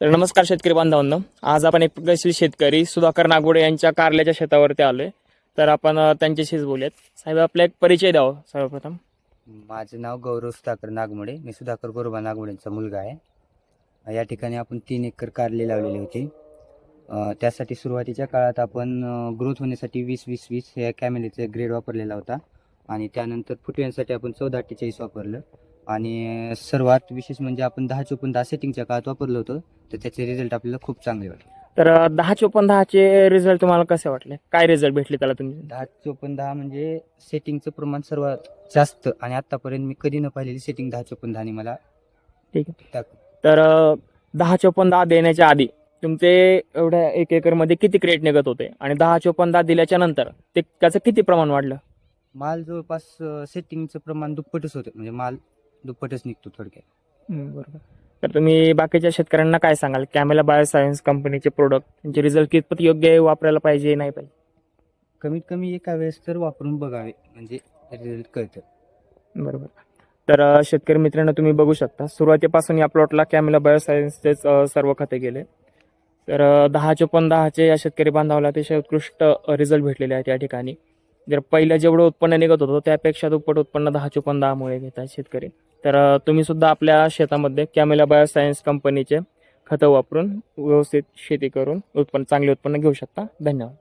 तर नमस्कार शेतकरी बांधवांनो, आज आपण एक प्रगतशील शेतकरी सुधाकर नागवडे यांच्या कारल्याच्या शेतावरती आलोय. तर आपण त्यांच्याशीच बोलूयात. साहेब, आपला एक परिचय द्यावा सर्वप्रथम. माझं नाव गौरव सुधाकर नागमोडे. मी सुधाकर गोरोबा नागमोडेंचा मुलगा आहे. या ठिकाणी आपण 3 एकर कारले लावलेले होते. त्यासाठी सुरुवातीच्या काळात आपण ग्रोथ होण्यासाठी 20-20-20 या कॅमेलीचा ग्रेड वापरलेला होता आणि त्यानंतर फुटव्यांसाठी आपण 14-48 वापरलं आणि सर्वात विशेष म्हणजे आपण 10-14-10 सेटिंगच्या काळात वापरलं होतं, तर त्याचे रिझल्ट आपल्याला खूप चांगले वाटले. तर 10-14-10चे रिझल्ट तुम्हाला कसे वाटले? काय रिझल्ट भेटले त्याला तुम्ही? 10-14-10 म्हणजे सेटिंगचं प्रमाण सर्वात जास्त आणि आतापर्यंत मी कधी न पाहिलेली सेटिंग 10-14-10 ने मला ठीक आहे. टाक. तर 10-14-10 देण्याच्या आधी तुमचे एवढ्या 1 एकरमध्ये किती क्रेट निघत होते आणि 10-14-10 दिल्याच्या नंतर ते त्याचं किती प्रमाण वाढलं? माल जवळपास सेटिंगचं प्रमाण दुप्पटच होतं, म्हणजे माल दुप्पटच निघतो थोडक्यात. बरोबर. तर तुम्ही बाकीच्या शेतकऱ्यांना काय सांगाल? कॅमेला बायोसायन्स कंपनीचे प्रोडक्ट, त्यांचे रिझल्ट कितपत योग्य आहे, वापरायला पाहिजे नाही पाहिजे? कमीत कमी एका वेळेस तर वापरून बघावे, म्हणजे रिझल्ट कळतं. बरोबर. तर शेतकरी मित्रांनो, तुम्ही बघू शकता सुरुवातीपासून या प्लॉटला कॅमेला बायोसायन्सचेच सर्व खते गेले. तर 10-14-10चे या शेतकरी बांधवाला अतिशय उत्कृष्ट रिझल्ट भेटलेले आहेत या ठिकाणी. जर पहिलं जेवढं उत्पन्न निघत होतं त्यापेक्षा दुप्पट उत्पन्न 10-14-10मुळे घेत आहेत शेतकरी. तर तुम्ही सुद्धा आपल्या शेतामध्ये कॅमेला बायोसायन्स कंपनीचे खतं वापरून व्यवस्थित शेती करून चांगले उत्पन्न घेऊ शकता. धन्यवाद.